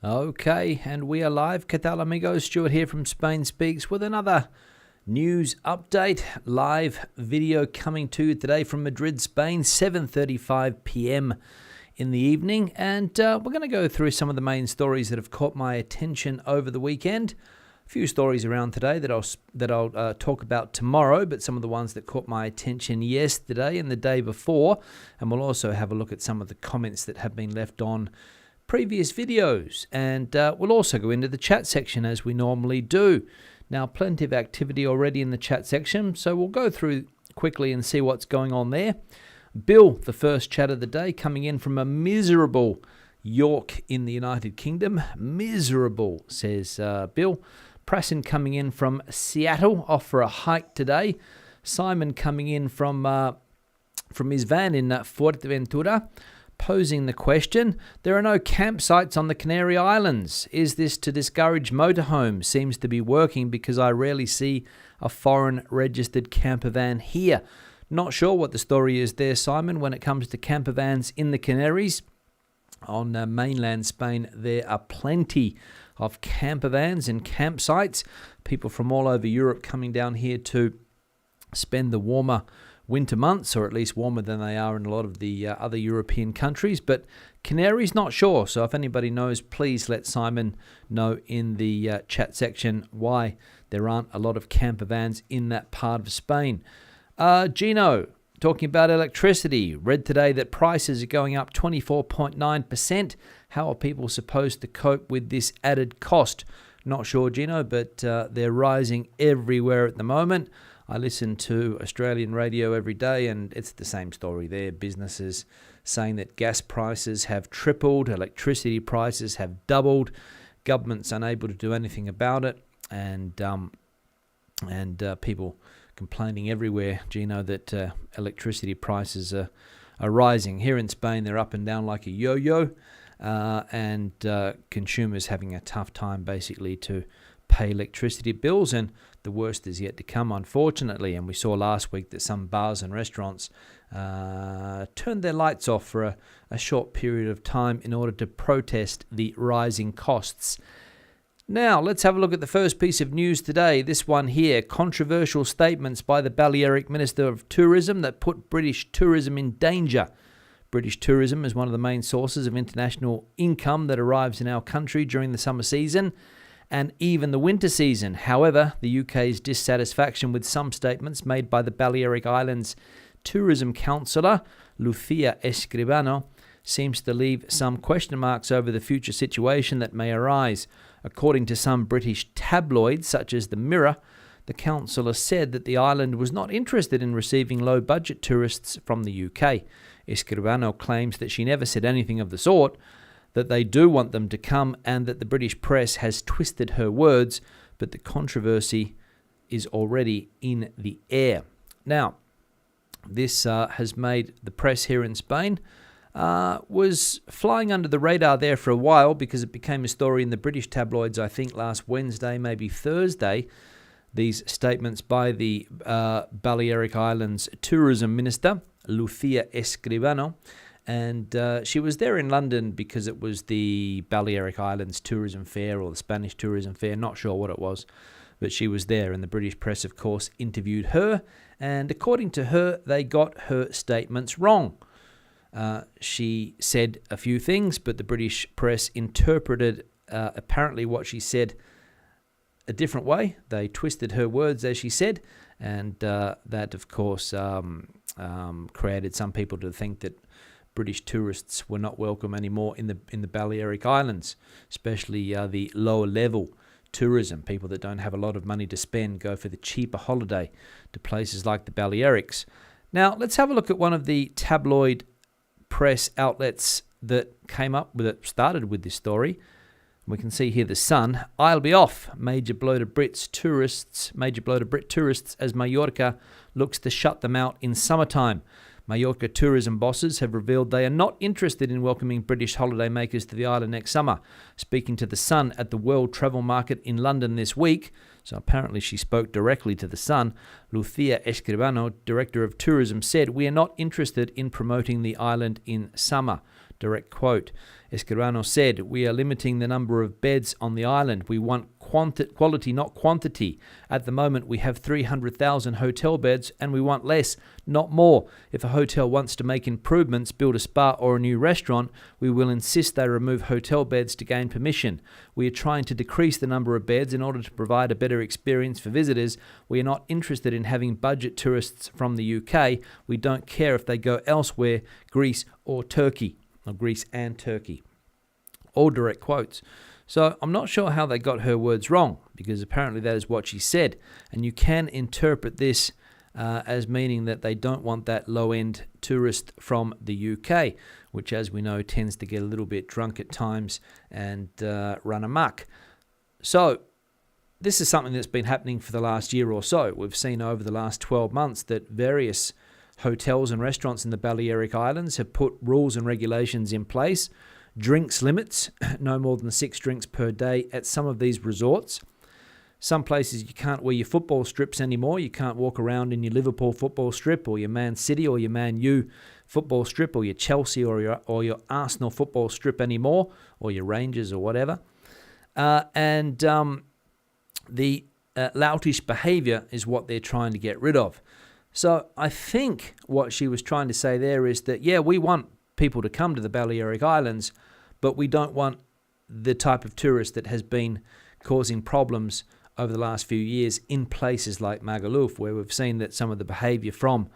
Okay, and we are live. ¿Qué tal, amigos? Stuart here from Spain Speaks with another news update. Live video coming to you today from Madrid, Spain, 7:35 p.m. in the evening. And we're going to go through some of the main stories that have caught my attention over the weekend. A few stories around today that I'll talk about tomorrow, but some of the ones that caught my attention yesterday and the day before. And we'll also have a look at some of the comments that have been left on previous videos, and we'll also go into the chat section as we normally do. Now, plenty of activity already in the chat section, so we'll go through quickly and see what's going on there. Bill, the first chat of the day, coming in from a miserable York in the United Kingdom. Miserable, says Bill. Prasin coming in from Seattle, off for a hike today. Simon coming in from his van in Fuerteventura, posing the question, there are no campsites on the Canary Islands. Is this to discourage motorhomes? Seems to be working because I rarely see a foreign registered camper van here. Not sure what the story is there, Simon, when it comes to camper vans in the Canaries. On mainland Spain, there are plenty of camper vans and campsites. People from all over Europe coming down here to spend the warmer winter months, or at least warmer than they are in a lot of the other European countries. But Canaries, not sure. So if anybody knows, please let Simon know in the chat section why there aren't a lot of camper vans in that part of Spain. Gino, talking about electricity. Read today that prices are going up 24.9%. How are people supposed to cope with this added cost? Not sure, Gino, but they're rising everywhere at the moment. I listen to Australian radio every day, and it's the same story there. Businesses saying that gas prices have tripled, electricity prices have doubled, government's unable to do anything about it, and people complaining everywhere, Gino, that electricity prices are rising. Here in Spain, they're up and down like a yo-yo, and consumers having a tough time basically to pay electricity bills, and the worst is yet to come, unfortunately. And we saw last week that some bars and restaurants turned their lights off for a short period of time in order to protest the rising costs. Now, let's have a look at the first piece of news today. This one here, controversial statements by the Balearic Minister of Tourism that put British tourism in danger. British tourism is one of the main sources of international income that arrives in our country during the summer season and even the winter season. However, the UK's dissatisfaction with some statements made by the Balearic Islands tourism councillor, Lucia Escribano, seems to leave some question marks over the future situation that may arise. According to some British tabloids, such as the Mirror, the councillor said that the island was not interested in receiving low-budget tourists from the UK. Escribano claims that she never said anything of the sort, that they do want them to come, and that the British press has twisted her words, but the controversy is already in the air. Now, this has made the press here in Spain was flying under the radar there for a while, because it became a story in the British tabloids, I think last Wednesday, maybe Thursday, these statements by the Balearic Islands tourism minister, Lucia Escribano. And she was there in London because it was the Balearic Islands Tourism Fair or the Spanish Tourism Fair, not sure what it was. But she was there, and the British press, of course, interviewed her. And according to her, they got her statements wrong. She said a few things, but the British press interpreted apparently what she said a different way. They twisted her words, as she said, and that, of course, created some people to think that British tourists were not welcome anymore in the Balearic Islands, especially the lower level tourism. People that don't have a lot of money to spend go for the cheaper holiday to places like the Balearics. Now, let's have a look at one of the tabloid press outlets that started with this story. We can see here the Sun. I'll be off. Major blow to Brit tourists as Majorca looks to shut them out in summertime. Majorca tourism bosses have revealed they are not interested in welcoming British holidaymakers to the island next summer. Speaking to The Sun at the World Travel Market in London this week, so apparently she spoke directly to The Sun, Lucia Escribano, Director of Tourism, said, "We are not interested in promoting the island in summer. Direct quote. Escribano said, "We are limiting the number of beds on the island. We want quality, not quantity. At the moment, we have 300,000 hotel beds and we want less, not more. If a hotel wants to make improvements, build a spa or a new restaurant, we will insist they remove hotel beds to gain permission. We are trying to decrease the number of beds in order to provide a better experience for visitors. We are not interested in having budget tourists from the UK. We don't care if they go elsewhere, Greece or Turkey." Or Greece and Turkey. All direct quotes. So I'm not sure how they got her words wrong, because apparently that is what she said. And you can interpret this as meaning that they don't want that low-end tourist from the UK, which, as we know, tends to get a little bit drunk at times and run amok. So this is something that's been happening for the last year or so. We've seen over the last 12 months that various hotels and restaurants in the Balearic Islands have put rules and regulations in place. Drinks limits, no more than 6 drinks per day at some of these resorts. Some places you can't wear your football strips anymore. You can't walk around in your Liverpool football strip or your Man City or your Man U football strip or your Chelsea or your Arsenal football strip anymore, or your Rangers or whatever. The loutish behaviour is what they're trying to get rid of. So I think what she was trying to say there is that, yeah, we want people to come to the Balearic Islands, but we don't want the type of tourist that has been causing problems over the last few years in places like Magaluf, where we've seen that some of the behaviour from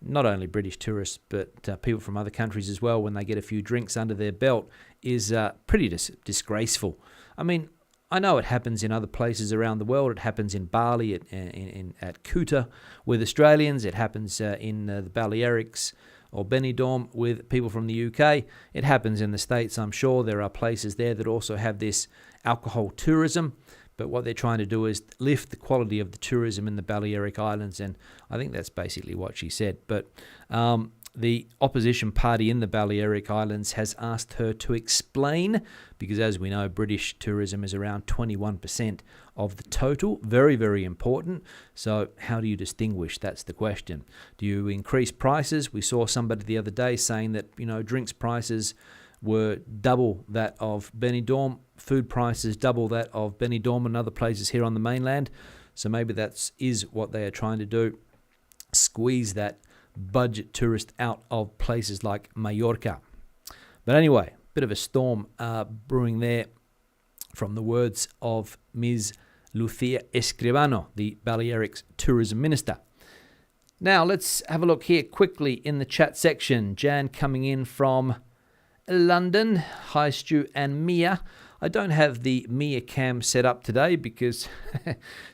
not only British tourists, but people from other countries as well, when they get a few drinks under their belt, is pretty disgraceful. I mean, I know it happens in other places around the world. It happens in Bali, at Kuta with Australians. It happens in the Balearics or Benidorm with people from the UK. It happens in the States, I'm sure. There are places there that also have this alcohol tourism. But what they're trying to do is lift the quality of the tourism in the Balearic Islands. And I think that's basically what she said. But the opposition party in the Balearic Islands has asked her to explain, because as we know, British tourism is around 21% of the total. Very, very important. So how do you distinguish? That's the question. Do you increase prices? We saw somebody the other day saying that, drinks prices were double that of Benidorm, food prices double that of Benidorm and other places here on the mainland. So maybe that is what they are trying to do, squeeze that budget tourist out of places like Majorca. But anyway, bit of a storm brewing there from the words of Ms. Lucia Escribano, the Balearics Tourism Minister. Now let's have a look here quickly in the chat section. Jan coming in from London. Hi Stu and Mia. I don't have the Mia cam set up today because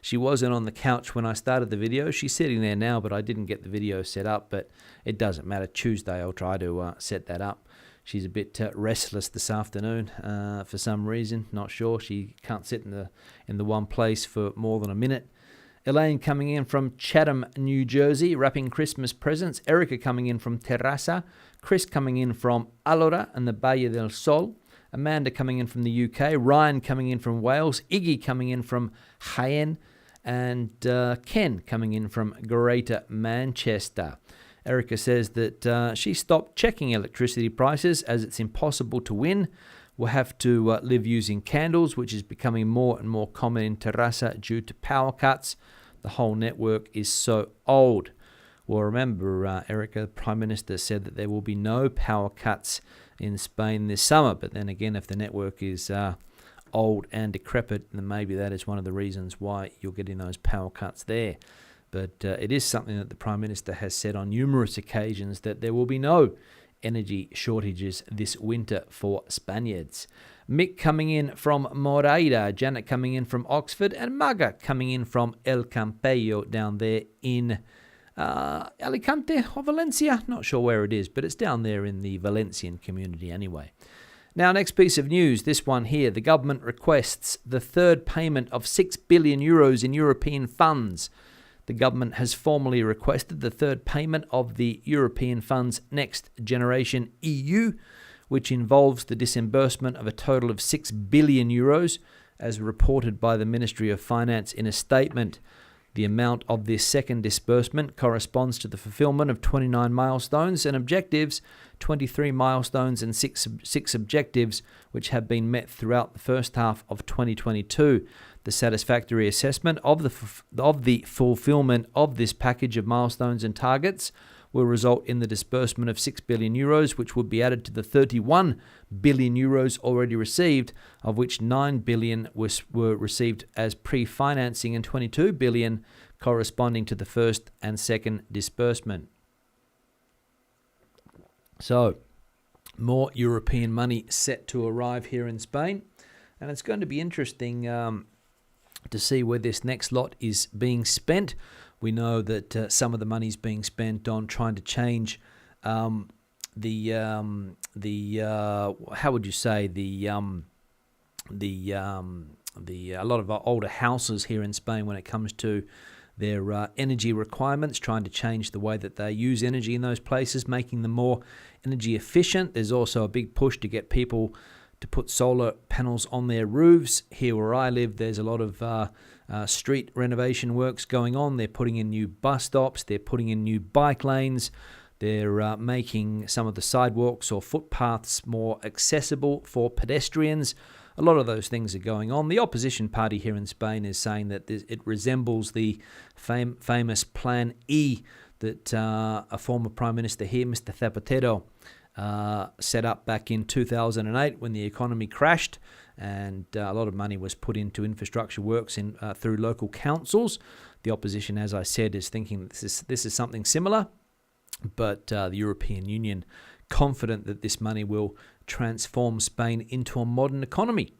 she wasn't on the couch when I started the video. She's sitting there now, but I didn't get the video set up. But it doesn't matter. Tuesday I'll try to set that up. She's a bit restless this afternoon for some reason. Not sure. She can't sit in the one place for more than a minute. Elaine coming in from Chatham, New Jersey, wrapping Christmas presents. Erica coming in from Terrassa. Chris coming in from Allora and the Valle del Sol. Amanda coming in from the UK. Ryan coming in from Wales. Iggy coming in from Jaén. And Ken coming in from Greater Manchester. Erica says that she stopped checking electricity prices as it's impossible to win. We'll have to live using candles, which is becoming more and more common in Terrassa due to power cuts. The whole network is so old. Well, remember, Erica, the Prime Minister, said that there will be no power cuts in Spain this summer. But then again, if the network is old and decrepit, then maybe that is one of the reasons why you're getting those power cuts there. But it is something that the Prime Minister has said on numerous occasions, that there will be no energy shortages this winter for Spaniards. Mick coming in from Moreira, Janet coming in from Oxford, and Maga coming in from El Campello down there in Alicante or Valencia. Not sure where it is, but it's down there in the Valencian community anyway. Now, next piece of news, this one here. The government requests the third payment of €6 billion in European funds. The government has formally requested the third payment of the European funds Next Generation EU, which involves the disbursement of a total of €6 billion, as reported by the Ministry of Finance in a statement. The amount of this second disbursement corresponds to the fulfillment of 29 milestones and objectives, 23 milestones and six objectives, which have been met throughout the first half of 2022. The satisfactory assessment of the fulfillment of this package of milestones and targets will result in the disbursement of 6 billion euros, which would be added to the 31 billion euros already received, of which 9 billion were received as pre-financing and 22 billion corresponding to the first and second disbursement. So, more European money set to arrive here in Spain, and it's going to be interesting to see where this next lot is being spent. We know that some of the money is being spent on trying to change how would you say, a lot of our older houses here in Spain when it comes to their energy requirements, trying to change the way that they use energy in those places, making them more energy efficient. There's also a big push to get people to put solar panels on their roofs. Here where I live, there's a lot of street renovation works going on. They're putting in new bus stops, they're putting in new bike lanes, they're making some of the sidewalks or footpaths more accessible for pedestrians. A lot of those things are going on. The opposition party here in Spain is saying that it resembles the famous Plan E that a former Prime Minister here, Mr. Zapatero, set up back in 2008 when the economy crashed, and a lot of money was put into infrastructure works through local councils. The opposition, as I said, is thinking this is something similar, but the European Union confident that this money will transform Spain into a modern economy,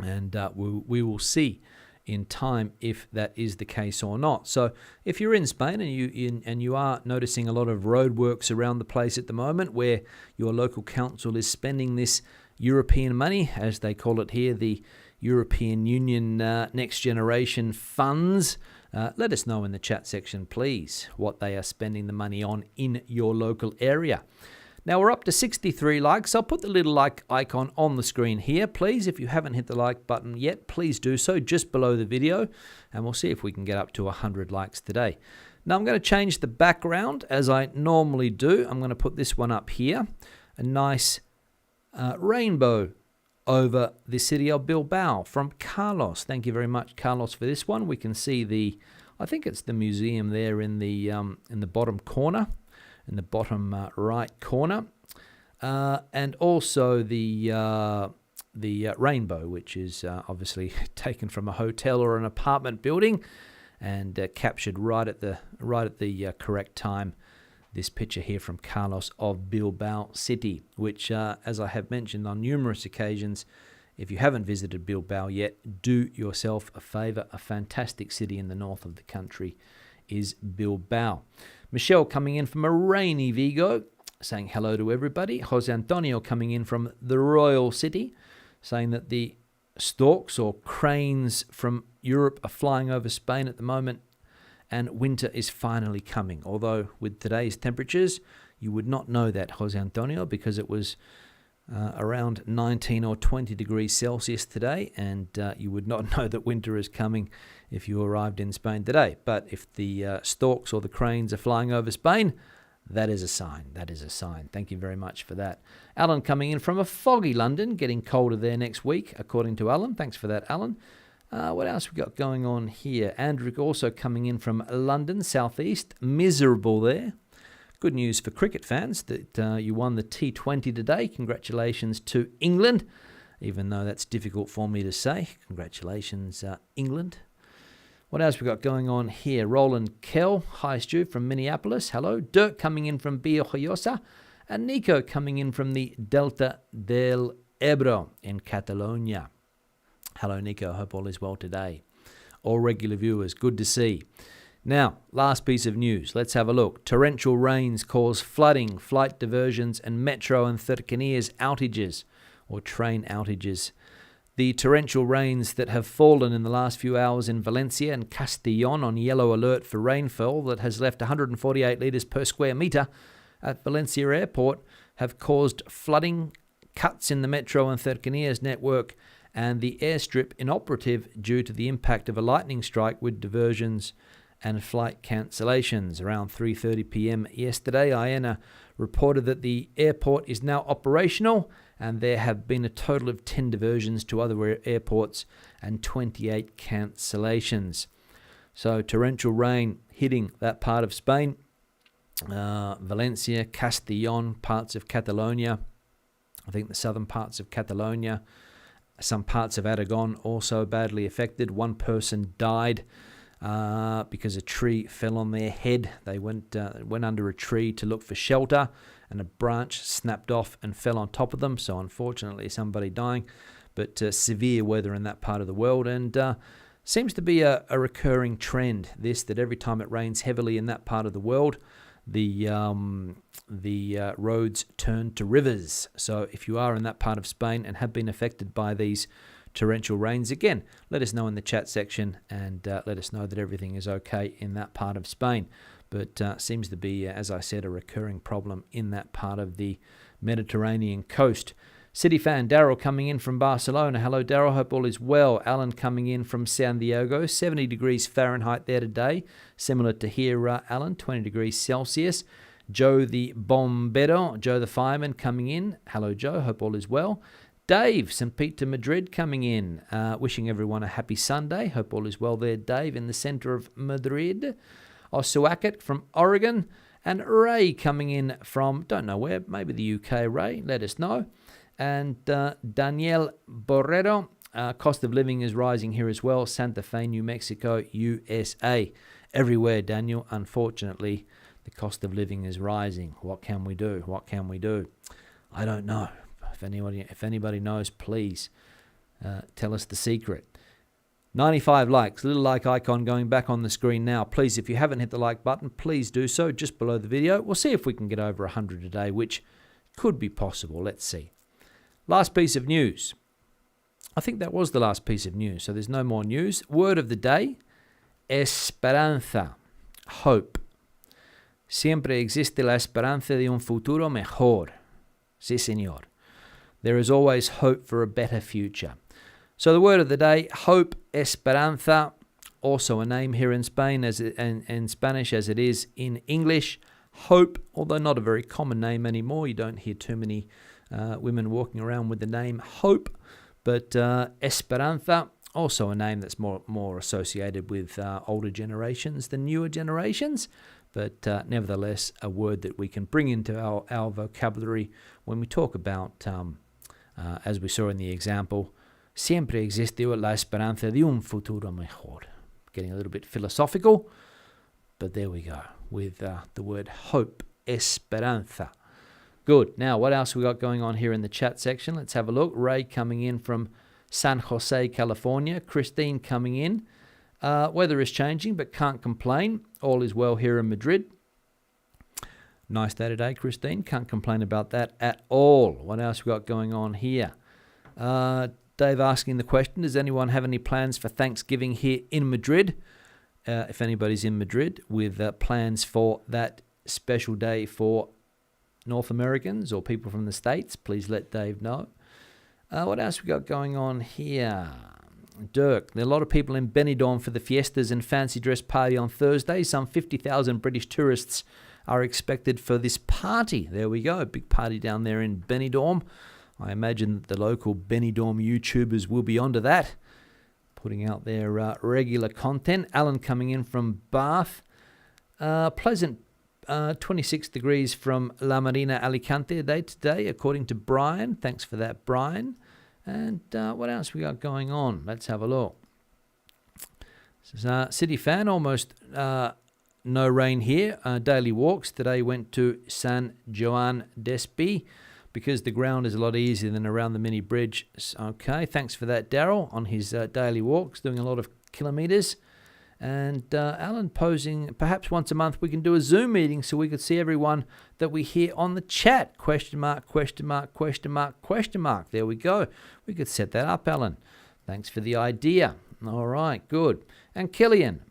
and we will see in time if that is the case or not. So if you're in Spain and you are noticing a lot of roadworks around the place at the moment where your local council is spending this European money, as they call it here, the European Union Next Generation funds, let us know in the chat section, please, what they are spending the money on in your local area. Now we're up to 63 likes. I'll put the little like icon on the screen here. Please, if you haven't hit the like button yet, please do so just below the video, and we'll see if we can get up to 100 likes today. Now I'm going to change the background as I normally do. I'm going to put this one up here, a nice rainbow over the city of Bilbao from Carlos. Thank you very much, Carlos, for this one. We can see I think it's the museum there in the bottom corner. In the bottom right corner, and also the rainbow, which is obviously taken from a hotel or an apartment building, and captured right at the correct time. This picture here from Carlos of Bilbao City, which, as I have mentioned on numerous occasions, if you haven't visited Bilbao yet, do yourself a favor. A fantastic city in the north of the country is Bilbao. Michelle coming in from a rainy Vigo, saying hello to everybody. Jose Antonio coming in from the Royal City, saying that the storks or cranes from Europe are flying over Spain at the moment, and winter is finally coming. Although with today's temperatures, you would not know that, Jose Antonio, because it was around 19 or 20 degrees Celsius today, and you would not know that winter is coming if you arrived in Spain today. But if the storks or the cranes are flying over Spain, that is a sign. That is a sign. Thank you very much for that. Alan coming in from a foggy London, getting colder there next week, according to Alan. Thanks for that, Alan. What else we got going on here? Andrew also coming in from London, southeast, miserable there. Good news for cricket fans that you won the T20 today. Congratulations to England, even though that's difficult for me to say. Congratulations, England. What else we got going on here? Roland Kell, hi Stu, from Minneapolis. Hello. Dirk coming in from Bielorrusia. And Nico coming in from the Delta del Ebro in Catalonia. Hello, Nico. Hope all is well today. All regular viewers, good to see. Now, last piece of news. Let's have a look. Torrential rains cause flooding, flight diversions, and Metro and Cercanías outages, or train outages. The torrential rains that have fallen in the last few hours in Valencia and Castellón on yellow alert for rainfall that has left 148 litres per square metre at Valencia Airport have caused flooding, cuts in the Metro and Cercanías network, and the airstrip inoperative due to the impact of a lightning strike with diversions and flight cancellations. Around 3:30 p.m. yesterday, AENA reported that the airport is now operational, and there have been a total of 10 diversions to other airports and 28 cancellations. So torrential rain hitting that part of Spain, Valencia, Castellón, parts of Catalonia, I think the southern parts of Catalonia, some parts of Aragon also badly affected. One person died because a tree fell on their head. They went under a tree to look for shelter, and a branch snapped off and fell on top of them. So unfortunately, somebody dying. But severe weather in that part of the world, and seems to be a recurring trend. That every time it rains heavily in that part of the world, the roads turn to rivers. So if you are in that part of Spain and have been affected by these torrential rains, again, let us know in the chat section, and let us know that everything is okay in that part of Spain. But seems to be, as I said, a recurring problem in that part of the Mediterranean coast. City fan Daryl coming in from Barcelona. Hello, Daryl. Hope all is well. Alan coming in from San Diego. 70 degrees Fahrenheit there today. Similar to here, Alan. 20 degrees Celsius. Joe the Bombero, Joe the fireman coming in. Hello, Joe. Hope all is well. Dave, St. Peter, Madrid coming in. Wishing everyone a happy Sunday. Hope all is well there, Dave, in the centre of Madrid. Osuaket from Oregon. And Ray coming in from, don't know where, maybe the UK, Ray. Let us know. And Daniel Borrero, cost of living is rising here as well. Santa Fe, New Mexico, USA. Everywhere, Daniel. Unfortunately, the cost of living is rising. What can we do? What can we do? I don't know. If anybody knows, please tell us the secret. 95 likes, little like icon going back on the screen now. Please, if you haven't hit the like button, please do so just below the video. We'll see if we can get over 100 today, which could be possible. Let's see. Last piece of news. I think that was the last piece of news, so there's no more news. Word of the day, esperanza, hope. Siempre existe la esperanza de un futuro mejor. Sí, señor. There is always hope for a better future. So the word of the day, hope, esperanza, also a name here in Spain in Spanish as it is in English. Hope, although not a very common name anymore. You don't hear too many women walking around with the name Hope, but Esperanza, also a name that's more associated with older generations than newer generations, but nevertheless a word that we can bring into our vocabulary when we talk about, as we saw in the example, siempre existe la esperanza de un futuro mejor. Getting a little bit philosophical, but there we go with the word hope, esperanza. Good. Now, what else we got going on here in the chat section? Let's have a look. Ray coming in from San Jose, California. Christine coming in. Weather is changing, but can't complain. All is well here in Madrid. Nice day today, Christine. Can't complain about that at all. What else we got going on here? Dave asking the question, does anyone have any plans for Thanksgiving here in Madrid? If anybody's in Madrid with plans for that special day for North Americans or people from the States, please let Dave know. What else we got going on here? Dirk, there are a lot of people in Benidorm for the fiestas and fancy dress party on Thursday. Some 50,000 British tourists are expected for this party. There we go, big party down there in Benidorm. I imagine that the local Benidorm YouTubers will be onto that, putting out their regular content. Alan coming in from Bath. Pleasant 26 degrees from La Marina, Alicante today, according to Brian. Thanks for that, Brian. And what else we got going on? Let's have a look. This is City fan, almost no rain here. Daily walks today went to San Joan d'Espí because the ground is a lot easier than around the mini bridge. Okay, thanks for that, Daryl, on his daily walks, doing a lot of kilometres. And Alan posing, perhaps once a month we can do a Zoom meeting so we could see everyone that we hear on the chat. Question mark, question mark, question mark, question mark. There we go. We could set that up, Alan. Thanks for the idea. All right, good. And Killian,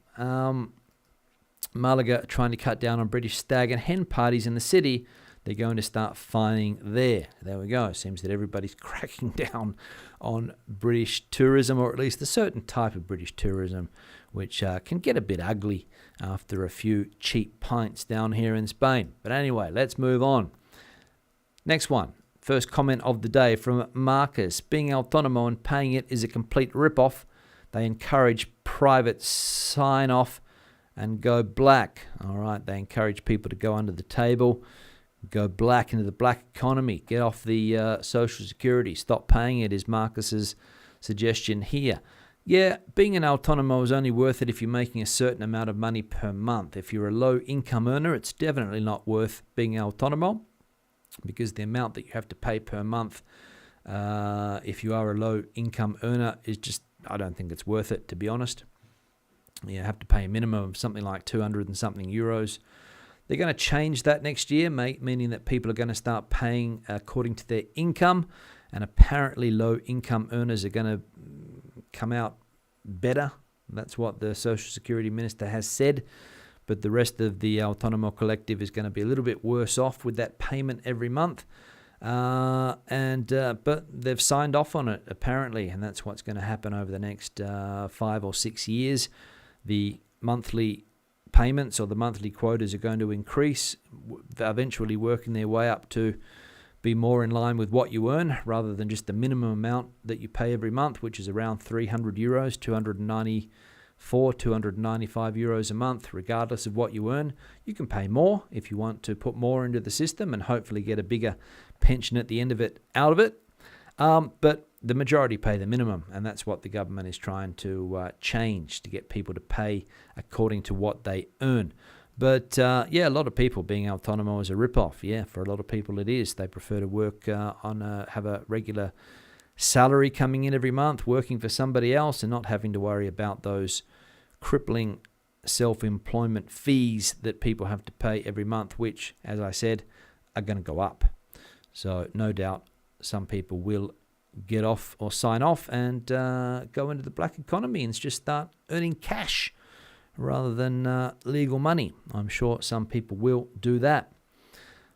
Malaga trying to cut down on British stag and hen parties in the city. they're going to start fining there. There we go. It seems that everybody's cracking down on British tourism, or at least a certain type of British tourism, which can get a bit ugly after a few cheap pints down here in Spain. But anyway, let's move on. Next one. First comment of the day from Marcus. Being autonomo and paying it is a complete rip-off. They encourage private sign-off and go black. All right, they encourage people to go under the table, go black into the black economy, get off the Social Security, stop paying it is Marcus's suggestion here. Yeah, being an autonomo is only worth it if you're making a certain amount of money per month. If you're a low-income earner, it's definitely not worth being autonomo, because the amount that you have to pay per month if you are a low-income earner is just, I don't think it's worth it, to be honest. You have to pay a minimum of something like 200 and something euros. They're going to change that next year, meaning that people are going to start paying according to their income, and apparently low-income earners are going to come out better. That's what the Social Security Minister has said. But the rest of the Autonomo Collective is going to be a little bit worse off with that payment every month. But they've signed off on it, apparently, and that's what's going to happen over the next 5 or 6 years. The monthly payments or the monthly quotas are going to increase, eventually working their way up to be more in line with what you earn, rather than just the minimum amount that you pay every month, which is around 300 euros, 295 euros a month, regardless of what you earn. You can pay more if you want to put more into the system and hopefully get a bigger pension at the end of it, out of it. But the majority pay the minimum, and that's what the government is trying to change, to get people to pay according to what they earn. But a lot of people being autonomo is a rip-off. Yeah, for a lot of people it is. They prefer to work have a regular salary coming in every month, working for somebody else, and not having to worry about those crippling self-employment fees that people have to pay every month, which, as I said, are going to go up. So no doubt some people will get off or sign off and go into the black economy and just start earning cash rather than legal money. I'm sure some people will do that.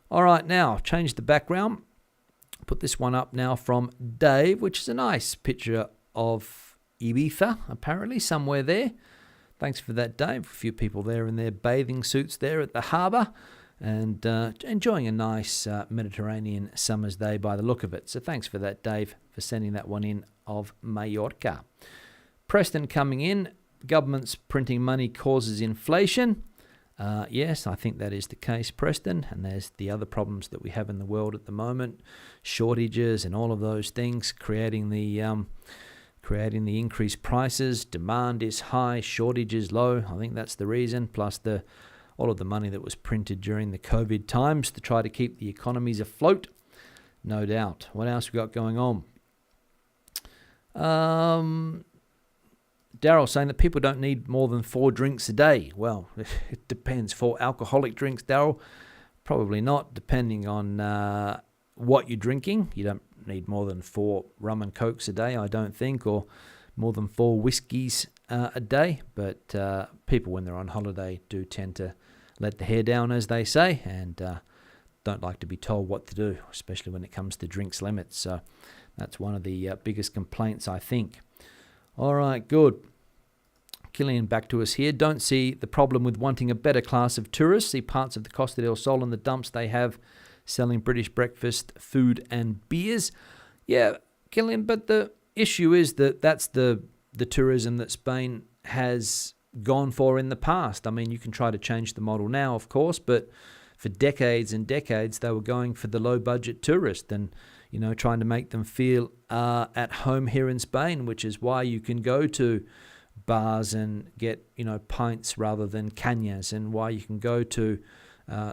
All right, now change the background. Put this one up now from Dave, which is a nice picture of Ibiza, apparently, somewhere there. Thanks for that, Dave. A few people there in their bathing suits there at the harbour and enjoying a nice Mediterranean summer's day by the look of it. So thanks for that, Dave, for sending that one in of Majorca. Preston coming in. Government's printing money causes inflation. Yes, I think that is the case, Preston. And there's the other problems that we have in the world at the moment, shortages and all of those things, creating the increased prices. Demand is high, shortage is low. I think that's the reason. Plus all of the money that was printed during the COVID times to try to keep the economies afloat. No doubt. What else we got going on? Daryl saying that people don't need more than 4 drinks a day. Well, it depends. 4 alcoholic drinks, Daryl? Probably not, depending on what you're drinking. You don't need more than 4 rum and cokes a day, I don't think, or more than 4 whiskies a day. But people, when they're on holiday, do tend to let the hair down, as they say, and don't like to be told what to do, especially when it comes to drinks limits. So that's one of the biggest complaints, I think. All right, good. Killian back to us here. Don't see the problem with wanting a better class of tourists. See parts of the Costa del Sol and the dumps they have selling British breakfast, food and beers. Yeah, Killian, but the issue is that that's the tourism that Spain has gone for in the past. I mean, you can try to change the model now, of course, but for decades and decades they were going for the low-budget tourist and, trying to make them feel at home here in Spain, which is why you can go to bars and get, pints rather than cañas, and why you can go to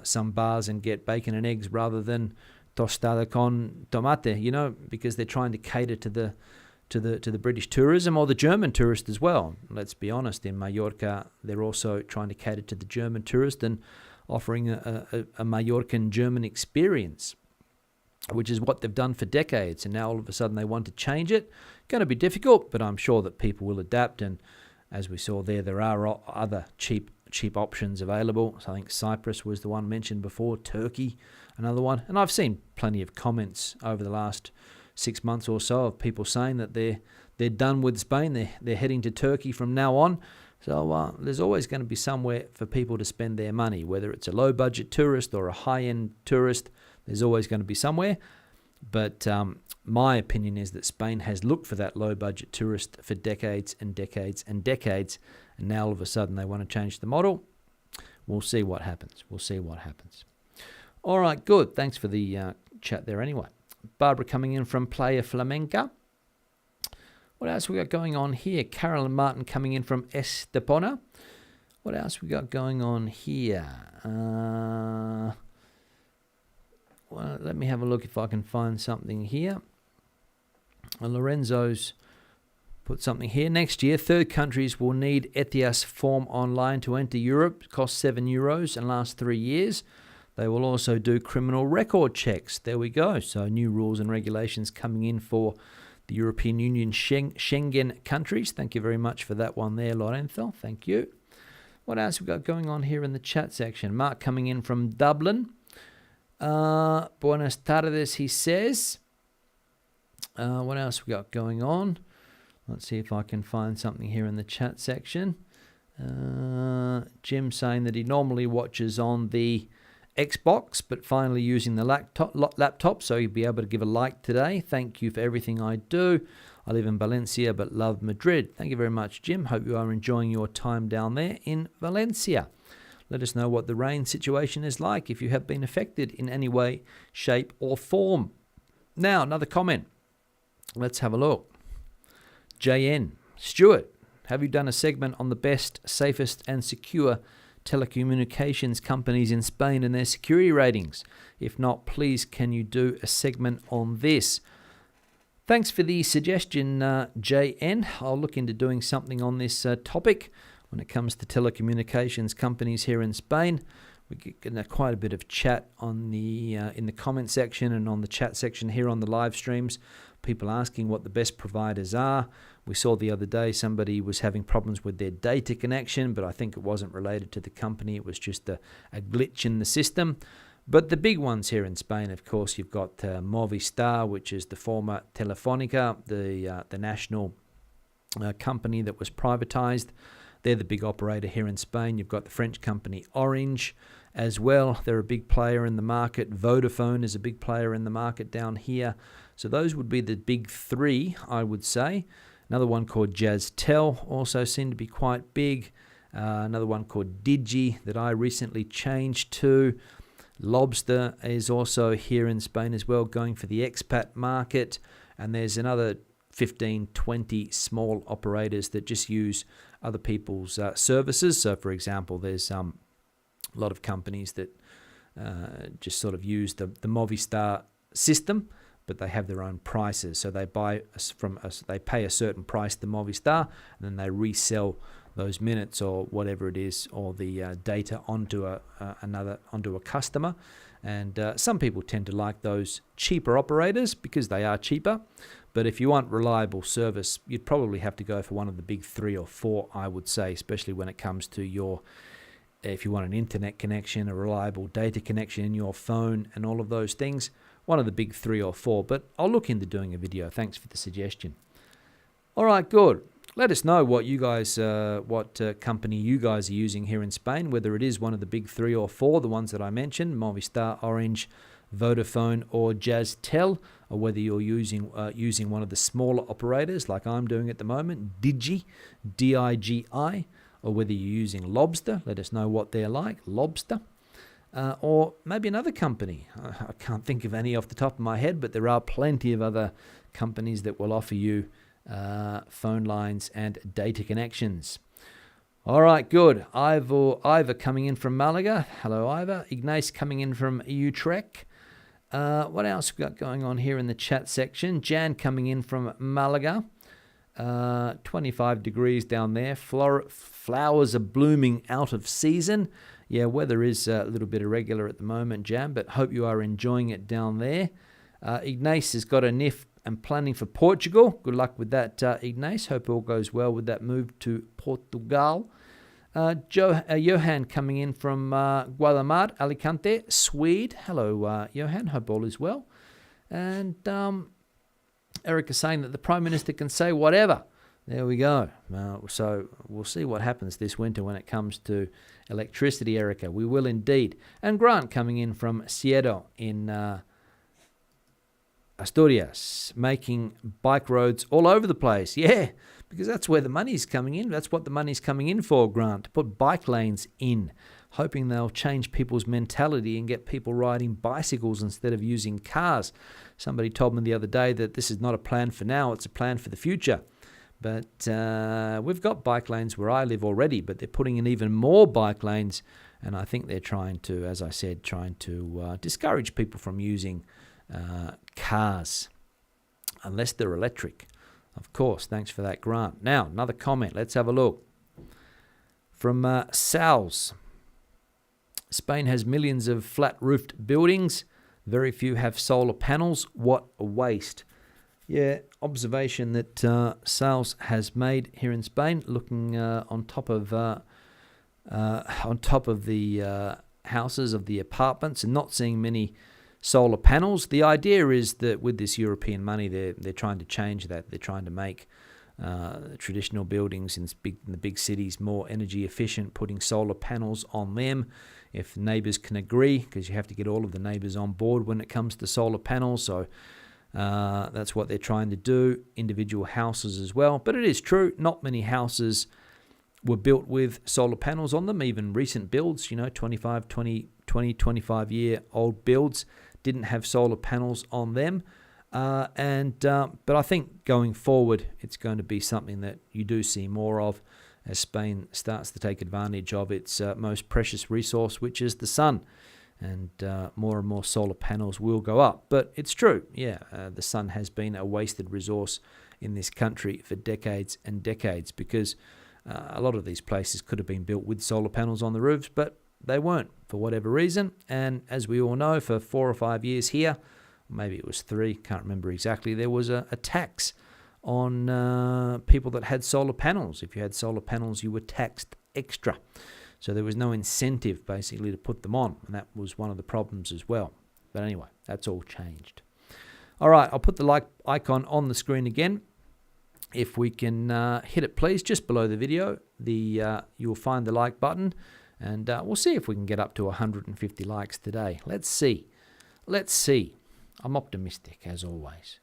some bars and get bacon and eggs rather than tostada con tomate, because they're trying to cater to the British tourism or the German tourist as well. Let's be honest, in Majorca, they're also trying to cater to the German tourist and offering a Majorcan German experience, which is what they've done for decades. And now all of a sudden they want to change it. Going to be difficult, but I'm sure that people will adapt. And as we saw there are other cheap options available. So I think Cyprus was the one mentioned before, Turkey, another one. And I've seen plenty of comments over the last 6 months or so of people saying that they're done with Spain. They're heading to Turkey from now on. So there's always going to be somewhere for people to spend their money, whether it's a low-budget tourist or a high-end tourist. There's always going to be somewhere. But my opinion is that Spain has looked for that low-budget tourist for decades and decades and decades, and now all of a sudden they want to change the model. We'll see what happens. All right, good. Thanks for the chat there anyway. Barbara coming in from Playa Flamenca. What else we got going on here? Carolyn Martin coming in from Estepona. What else we got going on here? Well, let me have a look if I can find something here. Lorenzo's put something here. Next year, third countries will need ETIAS form online to enter Europe. Costs €7 and lasts 3 years. They will also do criminal record checks. There we go. So new rules and regulations coming in for the European Union Schengen countries. Thank you very much for that one there, Lorenzo. Thank you. What else we got going on here in the chat section? Mark coming in from Dublin. Buenas tardes, he says. What else we got going on? Let's see if I can find something here in the chat section. Jim saying that he normally watches on the Xbox, but finally using the laptop, so he'll be able to give a like today. Thank you for everything I do. I live in Valencia, but love Madrid. Thank you very much, Jim. Hope you are enjoying your time down there in Valencia. Let us know what the rain situation is like, if you have been affected in any way, shape, or form. Now, another comment. Let's have a look. JN. Stuart, have you done a segment on the best, safest, and secure telecommunications companies in Spain and their security ratings? If not, please can you do a segment on this? Thanks for the suggestion, JN. I'll look into doing something on this topic when it comes to telecommunications companies here in Spain. We get quite a bit of chat on the in the comment section and on the chat section here on the live streams. People asking what the best providers are. We saw the other day somebody was having problems with their data connection, but I think it wasn't related to the company. It was just a glitch in the system. But the big ones here in Spain, of course, you've got Movistar, which is the former Telefonica, the national company that was privatized. They're the big operator here in Spain. You've got the French company Orange as well. They're a big player in the market. Vodafone is a big player in the market down here. So those would be the big three, I would say. Another one called Jazztel also seemed to be quite big. Another one called Digi that I recently changed to. Lobster is also here in Spain as well, going for the expat market. And there's another 15, 20 small operators that just use other people's services. So, for example, there's a lot of companies that just sort of use the Movistar system, but they have their own prices. So they buy from us, they pay a certain price to Movistar, and then they resell those minutes or whatever it is, or the data onto a customer. And some people tend to like those cheaper operators because they are cheaper. But if you want reliable service, you'd probably have to go for one of the big 3 or 4, I would say, especially when it comes to if you want an internet connection, a reliable data connection in your phone and all of those things, one of the big 3 or 4. But I'll look into doing a video. Thanks for the suggestion. All right, good. Let us know what you guys, what company you guys are using here in Spain, whether it is one of the big 3 or 4, the ones that I mentioned, Movistar, Orange, Vodafone, or Jazztel, or whether you're using one of the smaller operators like I'm doing at the moment, Digi, D-I-G-I, or whether you're using Lobster. Let us know what they're like, Lobster. Or maybe another company. I can't think of any off the top of my head, but there are plenty of other companies that will offer you phone lines and data connections. All right, good. Ivor coming in from Malaga. Hello, Ivor. Ignace coming in from Utrecht. What else we got going on here in the chat section? Jan coming in from Malaga. 25 degrees down there. Flowers are blooming out of season. Yeah, weather is a little bit irregular at the moment, Jan, but hope you are enjoying it down there. Ignace has got a NIF and planning for Portugal. Good luck with that, Ignace. Hope all goes well with that move to Portugal. Johan coming in from Guadamar, Alicante, Swede. Hello, Johan. Hope all is well. And Erica saying that the Prime Minister can say whatever. There we go. So we'll see what happens this winter when it comes to electricity, Erica. We will indeed. And Grant coming in from Sierra in Asturias, making bike roads all over the place. Yeah, because that's where the money's coming in. That's what the money's coming in for, Grant, to put bike lanes in, hoping they'll change people's mentality and get people riding bicycles instead of using cars. Somebody told me the other day that this is not a plan for now, it's a plan for the future. But we've got bike lanes where I live already, but they're putting in even more bike lanes, and I think they're trying to, as I said, discourage people from using cars, unless they're electric. Of course, thanks for that, Grant. Now, another comment. Let's have a look. From Sal's. Spain has millions of flat-roofed buildings. Very few have solar panels. What a waste. Yeah, observation that Sal's has made here in Spain, looking on top of the houses of the apartments and not seeing many solar panels. The idea is that with this European money, they're trying to change that. They're trying to make traditional buildings in the big cities more energy efficient, putting solar panels on them. If neighbours can agree, because you have to get all of the neighbours on board when it comes to solar panels. So that's what they're trying to do. Individual houses as well. But it is true, not many houses were built with solar panels on them. Even recent builds, 25-year-old builds didn't have solar panels on them. But I think going forward, it's going to be something that you do see more of as Spain starts to take advantage of its most precious resource, which is the sun. And more and more solar panels will go up. But it's true, the sun has been a wasted resource in this country for decades and decades, because a lot of these places could have been built with solar panels on the roofs, but they weren't for whatever reason. And as we all know, for 4 or 5 years here, maybe it was 3, can't remember exactly, there was a tax on people that had solar panels. If you had solar panels, you were taxed extra. So there was no incentive, basically, to put them on, and that was one of the problems as well. But anyway, that's all changed. All right, I'll put the like icon on the screen again. If we can hit it, please, just below the video, you'll find the like button, and we'll see if we can get up to 150 likes today. Let's see. I'm optimistic, as always.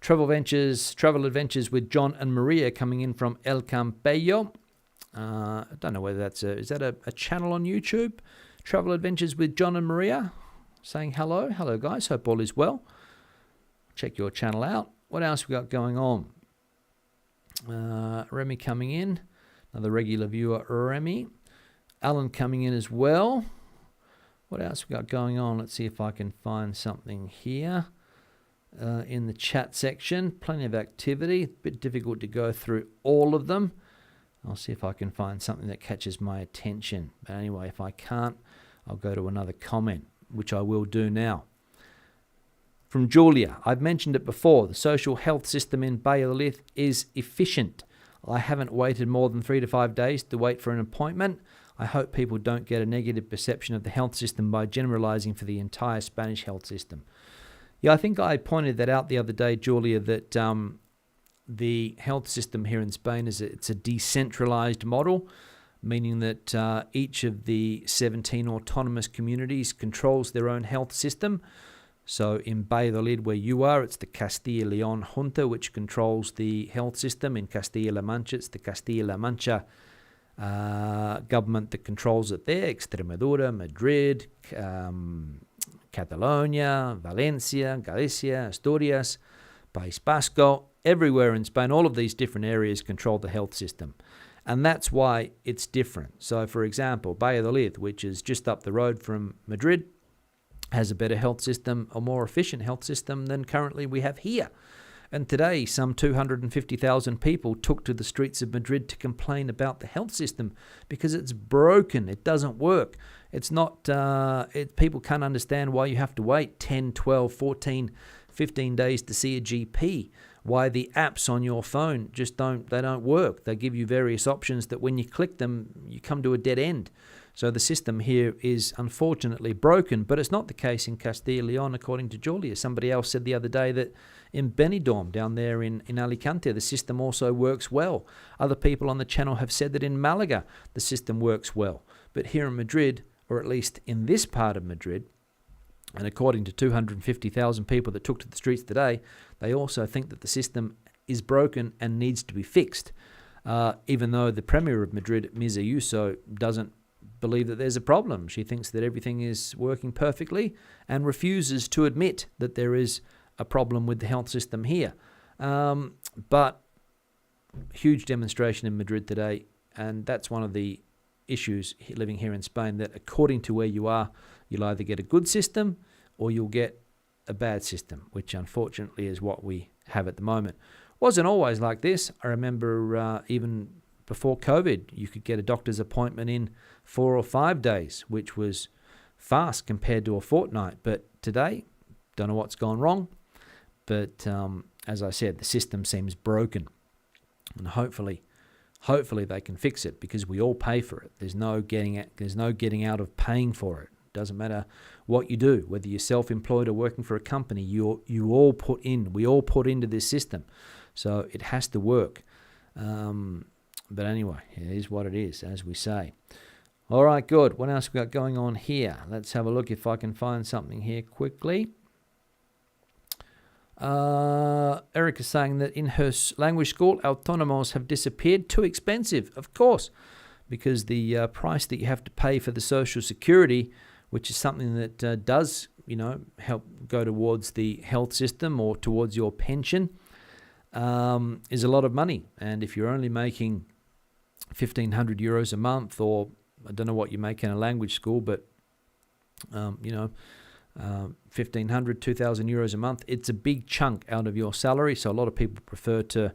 Travel adventures with John and Maria coming in from El Campello. I don't know whether is that a channel on YouTube? Travel Adventures with John and Maria, saying hello. Hello, guys. Hope all is well. Check your channel out. What else we got going on? Remy coming in. Another regular viewer, Remy. Alan coming in as well. What else we got going on? Let's see if I can find something here in the chat section. Plenty of activity. A bit difficult to go through all of them. I'll see if I can find something that catches my attention. But anyway, if I can't, I'll go to another comment, which I will do now. From Julia, I've mentioned it before. The social health system in Valladolid is efficient. I haven't waited more than 3 to 5 days to wait for an appointment. I hope people don't get a negative perception of the health system by generalizing for the entire Spanish health system. Yeah, I think I pointed that out the other day, Julia, that the health system here in Spain it's a decentralized model, meaning that each of the 17 autonomous communities controls their own health system. So in Valladolid, where you are, it's the Castilla-León Junta which controls the health system. In Castilla-La Mancha, it's the Castilla-La Mancha government that controls it there. Extremadura, Madrid, Catalonia, Valencia, Galicia, Asturias, País Vasco, everywhere in Spain, all of these different areas control the health system. And that's why it's different. So, for example, Valladolid, which is just up the road from Madrid, has a better health system, a more efficient health system than currently we have here. And today, some 250,000 people took to the streets of Madrid to complain about the health system because it's broken. It doesn't work. It's not, people can't understand why you have to wait 10, 12, 14, 15 days to see a GP, why the apps on your phone just don't work. They give you various options that when you click them, you come to a dead end. So the system here is unfortunately broken, but it's not the case in Castilla y Leon, according to Julia. Somebody else said the other day that in Benidorm, down there in Alicante, the system also works well. Other people on the channel have said that in Malaga, the system works well. But here in Madrid, or at least in this part of Madrid, and according to 250,000 people that took to the streets today, they also think that the system is broken and needs to be fixed. Even though the Premier of Madrid, Ms. Ayuso, doesn't believe that there's a problem. She thinks that everything is working perfectly and refuses to admit that there is a problem with the health system here. But huge demonstration in Madrid today, and that's one of the issues living here in Spain, that according to where you are, you'll either get a good system or you'll get a bad system, which unfortunately is what we have at the moment. Wasn't always like this. I remember even before COVID, you could get a doctor's appointment in 4 or 5 days, which was fast compared to a fortnight. But today, don't know what's gone wrong. But as I said, the system seems broken. And hopefully they can fix it, because we all pay for it. There's no getting out of paying for it. Doesn't matter what you do, whether you're self-employed or working for a company, we all put into this system. So it has to work. But anyway, it is what it is, as we say. All right, good. What else we got going on here? Let's have a look if I can find something here quickly. Eric is saying that in her language school, autonomos have disappeared. Too expensive, of course, because the price that you have to pay for the Social Security, which is something that does, help go towards the health system or towards your pension, is a lot of money. And if you're only making 1,500 euros a month, or I don't know what you make in a language school, but 1,500, 2,000 euros a month, it's a big chunk out of your salary. So a lot of people prefer to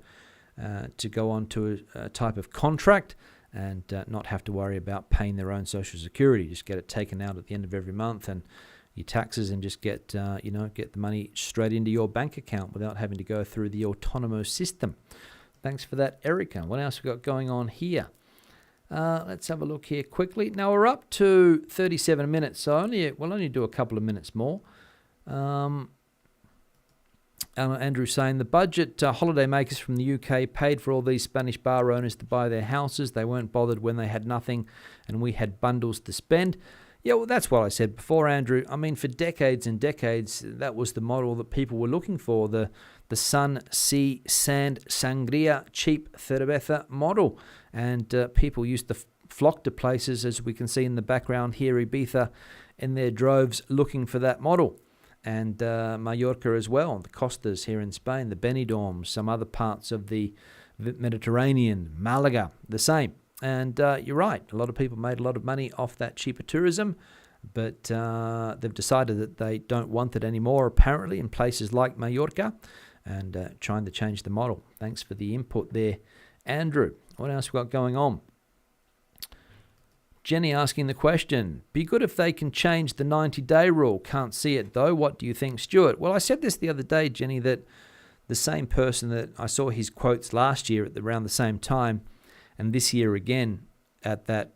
go on to a type of contract and not have to worry about paying their own Social Security. Just get it taken out at the end of every month and your taxes, and just get the money straight into your bank account without having to go through the autonomo system. Thanks for that, Erica. What else we got going on here? Let's have a look here quickly. Now we're up to 37 minutes, so we'll only do a couple of minutes more. Andrew saying the budget holidaymakers from the UK paid for all these Spanish bar owners to buy their houses. They weren't bothered when they had nothing, and we had bundles to spend. Yeah, well, that's what I said before, Andrew. I mean, for decades and decades, that was the model that people were looking for, the sun, sea, sand, sangria, cheap cerveza model. And people used to flock to places, as we can see in the background here, Ibiza, in their droves looking for that model. And Majorca as well, the Costas here in Spain, the Benidorm, some other parts of the Mediterranean, Malaga, the same. And you're right, a lot of people made a lot of money off that cheaper tourism, but they've decided that they don't want it anymore, apparently, in places like Majorca, and trying to change the model. Thanks for the input there, Andrew. What else we got going on? Jenny asking the question, be good if they can change the 90-day rule. Can't see it, though. What do you think, Stuart? Well, I said this the other day, Jenny, that the same person that I saw his quotes last year at around the same time, and this year again at that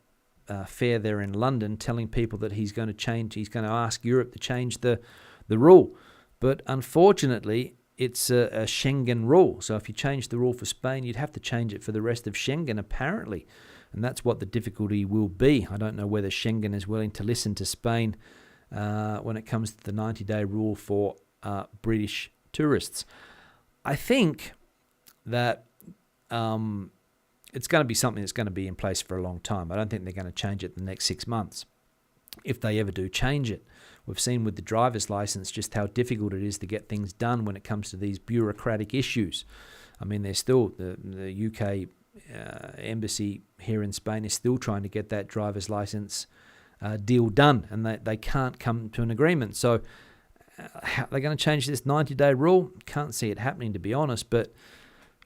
fair there in London, telling people that he's going to ask Europe to change the rule. But unfortunately, it's a Schengen rule. So if you change the rule for Spain, you'd have to change it for the rest of Schengen, apparently. And that's what the difficulty will be. I don't know whether Schengen is willing to listen to Spain when it comes to the 90-day rule for British tourists. I think that it's going to be something that's going to be in place for a long time. I don't think they're going to change it in the next 6 months, if they ever do change it. We've seen with the driver's license just how difficult it is to get things done when it comes to these bureaucratic issues. I mean, there's still the UK embassy here in Spain is still trying to get that driver's license deal done, and they can't come to an agreement. So how they're going to change this 90-day rule? Can't see it happening, to be honest. But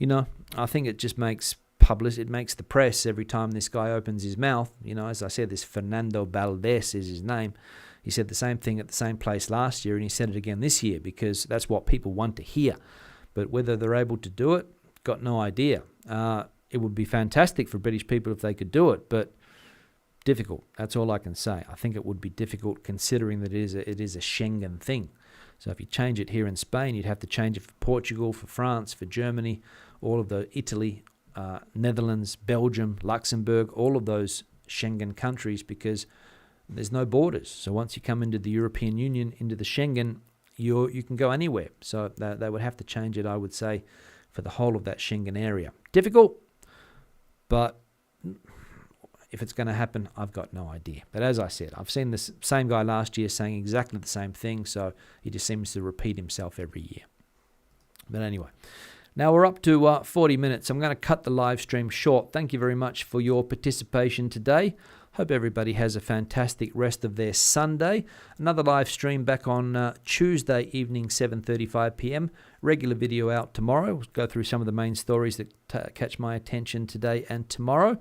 I think it just makes it makes the press every time this guy opens his mouth. As I said, this Fernando Valdés is his name. He said the same thing at the same place last year, and he said it again this year, because that's what people want to hear. But whether they're able to do it, got no idea. It would be fantastic for British people if they could do it, but difficult. That's all I can say. I think it would be difficult considering that it is a Schengen thing. So if you change it here in Spain, you'd have to change it for Portugal, for France, for Germany, all of the Italy, Netherlands, Belgium, Luxembourg, all of those Schengen countries, because there's no borders. So once you come into the European Union, into the Schengen, you can go anywhere. So they would have to change it, I would say, for the whole of that Schengen area. Difficult, but if it's going to happen, I've got no idea. But as I said, I've seen this same guy last year saying exactly the same thing, so he just seems to repeat himself every year. But anyway, now we're up to 40 minutes. I'm going to cut the live stream short. Thank you very much for your participation today. Hope everybody has a fantastic rest of their Sunday. Another live stream back on Tuesday evening, 7:35 p.m. Regular video out tomorrow. We'll go through some of the main stories that catch my attention today and tomorrow.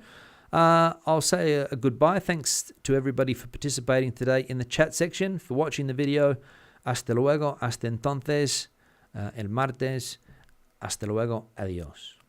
I'll say a goodbye. Thanks to everybody for participating today in the chat section, for watching the video. Hasta luego. Hasta entonces. El martes. Hasta luego. Adiós.